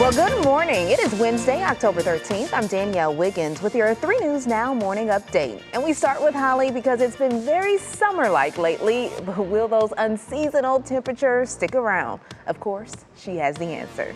Well, good morning. It is Wednesday, October 13th. I'm Danielle Wiggins with your 3 News Now morning update. And we start with Holly because it's been very summer-like lately. But will those unseasonal temperatures stick around? Of course, she has the answer.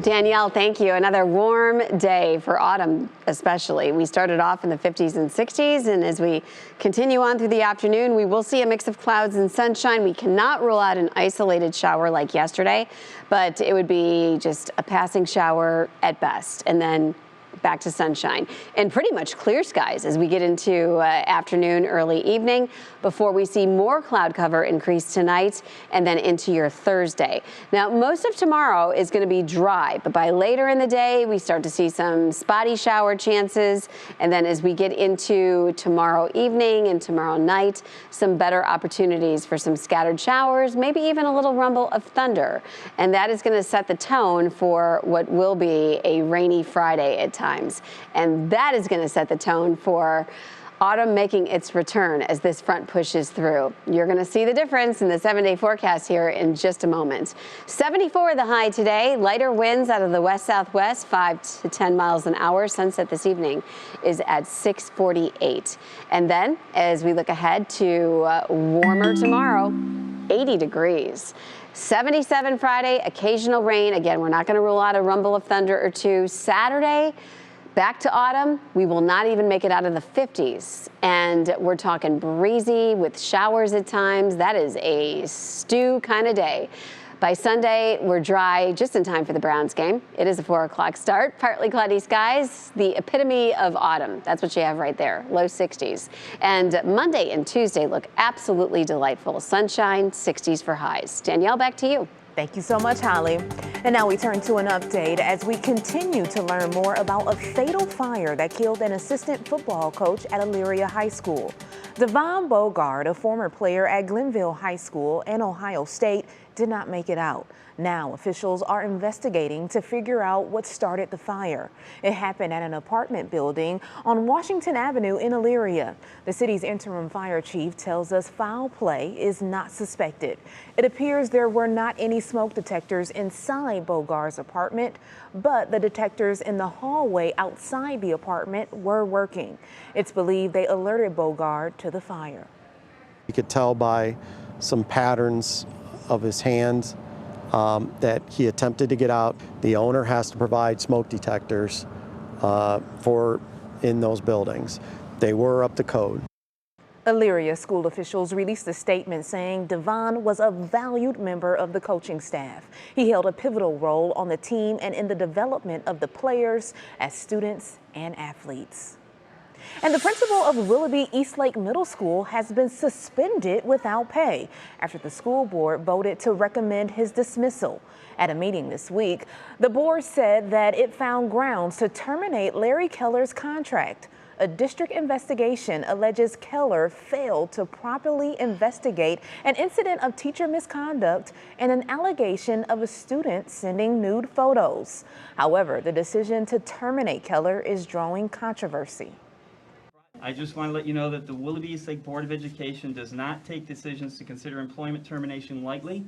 Danielle, thank you. Another warm day for autumn, especially. We started off in the 50s and 60s, and as we continue on through the afternoon, we will see a mix of clouds and sunshine. We cannot rule out an isolated shower like yesterday, but it would be just a passing shower at best, and then back to sunshine and pretty much clear skies as we get into afternoon, early evening before we see more cloud cover increase tonight and then into your Thursday. Now, most of tomorrow is going to be dry, but by later in the day, we start to see some spotty shower chances. And then as we get into tomorrow evening and tomorrow night, some better opportunities for some scattered showers, maybe even a little rumble of thunder. And that is going to set the tone for what will be a rainy Friday at times. And that is going to set the tone for autumn making its return as this front pushes through. You're going to see the difference in the 7-day forecast here in just a moment. 74 the high today. Lighter winds out of the west-southwest, 5 to 10 miles an hour. Sunset this evening is at 6:48. And then as we look ahead to warmer tomorrow, 80 degrees. 77 Friday, occasional rain. Again, we're not going to rule out a rumble of thunder or two. Saturday, back to autumn. We will not even make it out of the 50s. And we're talking breezy with showers at times. That is a stew kind of day. By Sunday, we're dry just in time for the Browns game. It is a 4 o'clock start. Partly cloudy skies, the epitome of autumn. That's what you have right there, low 60s. And Monday and Tuesday look absolutely delightful. Sunshine, 60s for highs. Danielle, back to you. Thank you so much, Holly. And now we turn to an update as we continue to learn more about a fatal fire that killed an assistant football coach at Elyria High School. Devon Bogard, a former player at Glenville High School and Ohio State, did not make it out. Now officials are investigating to figure out what started the fire. It happened at an apartment building on Washington Avenue in Elyria. The city's interim fire chief tells us foul play is not suspected. It appears there were not any smoke detectors inside Bogard's apartment, but the detectors in the hallway outside the apartment were working. It's believed they alerted Bogard to the fire. You could tell by some patterns of his hands that he attempted to get out. The owner has to provide smoke detectors in those buildings. They were up to code. Elyria school officials released a statement saying Devon was a valued member of the coaching staff. He held a pivotal role on the team and in the development of the players as students and athletes. And the principal of Willoughby-Eastlake Middle School has been suspended without pay after the school board voted to recommend his dismissal. At a meeting this week, the board said that it found grounds to terminate Larry Keller's contract. A district investigation alleges Keller failed to properly investigate an incident of teacher misconduct and an allegation of a student sending nude photos. However, the decision to terminate Keller is drawing controversy. I just want to let you know that the Willoughby-Eastlake Board of Education does not take decisions to consider employment termination lightly,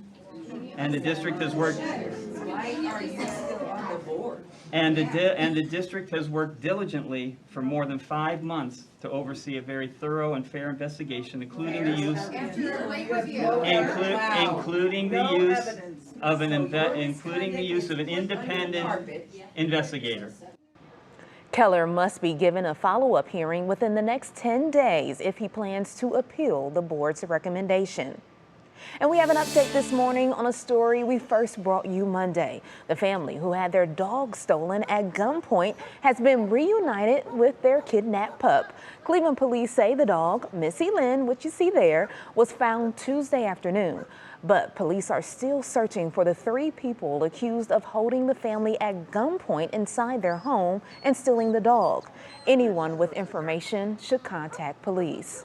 and the district has worked. Why are you still on the board? And the district has worked diligently for more than 5 months to oversee a very thorough and fair investigation, including the use of an independent investigator. Keller must be given a follow-up hearing within the next 10 days if he plans to appeal the board's recommendation. And we have an update this morning on a story we first brought you Monday. The family who had their dog stolen at gunpoint has been reunited with their kidnapped pup. Cleveland police say the dog, Missy Lynn, which you see there, was found Tuesday afternoon. But police are still searching for the 3 people accused of holding the family at gunpoint inside their home and stealing the dog. Anyone with information should contact police.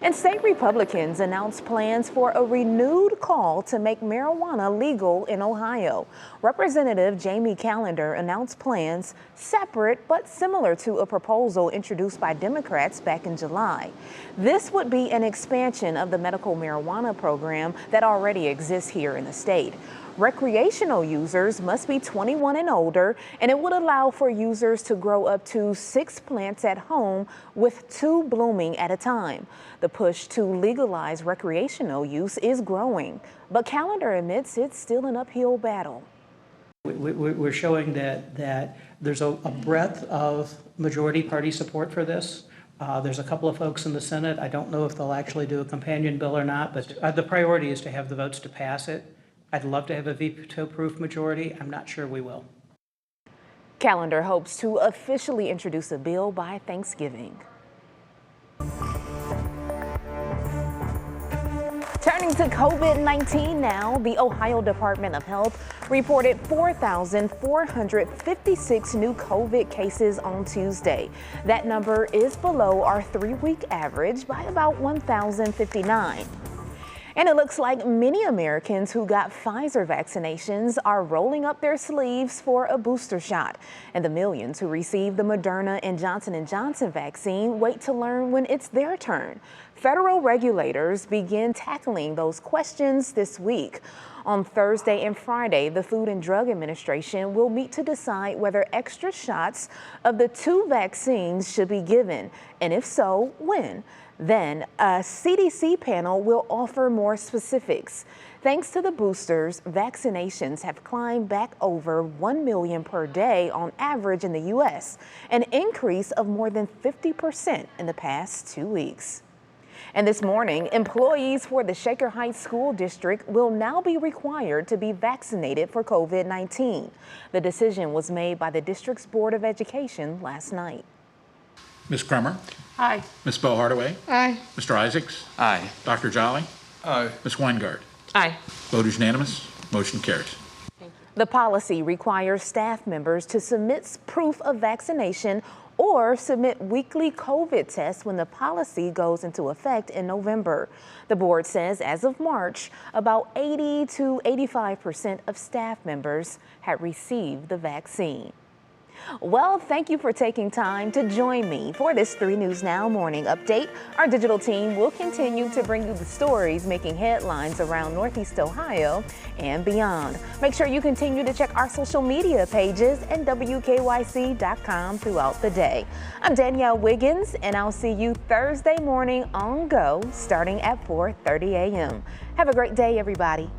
And state Republicans announced plans for a renewed call to make marijuana legal in Ohio. Representative Jamie Callender announced plans separate but similar to a proposal introduced by Democrats back in July. This would be an expansion of the medical marijuana program that already exists here in the state. Recreational users must be 21 and older, and it would allow for users to grow up to 6 plants at home with 2 blooming at a time. The push to legalize recreational use is growing, but Calendar admits it's still an uphill battle. We're showing that there's a breadth of majority party support for this. There's a couple of folks in the Senate. I don't know if they'll actually do a companion bill or not, but the priority is to have the votes to pass it. I'd love to have a veto-proof majority. I'm not sure we will. Calendar hopes to officially introduce a bill by Thanksgiving. Turning to COVID-19 now, the Ohio Department of Health reported 4,456 new COVID cases on Tuesday. That number is below our 3-week average by about 1,059. And it looks like many Americans who got Pfizer vaccinations are rolling up their sleeves for a booster shot. And the millions who received the Moderna and Johnson & Johnson vaccine wait to learn when it's their turn. Federal regulators begin tackling those questions this week. On Thursday and Friday, the Food and Drug Administration will meet to decide whether extra shots of the 2 vaccines should be given, and if so, when. Then a CDC panel will offer more specifics. Thanks to the boosters, vaccinations have climbed back over 1 million per day on average in the U.S., an increase of more than 50% in the past 2 weeks. And this morning, employees for the Shaker Heights School District will now be required to be vaccinated for COVID-19. The decision was made by the district's Board of Education last night. Ms. Crummer? Aye. Ms. Bell Hardaway? Aye. Mr. Isaacs? Aye. Dr. Jolly? Aye. Ms. Weingart? Aye. Vote is unanimous. Motion carries. The policy requires staff members to submit proof of vaccination or submit weekly COVID tests when the policy goes into effect in November. The board says as of March, about 80 to 85% of staff members had received the vaccine. Well, thank you for taking time to join me for this 3 News Now morning update. Our digital team will continue to bring you the stories making headlines around Northeast Ohio and beyond. Make sure you continue to check our social media pages and WKYC.com throughout the day. I'm Danielle Wiggins, and I'll see you Thursday morning on Go starting at 4:30 a.m. Have a great day, everybody.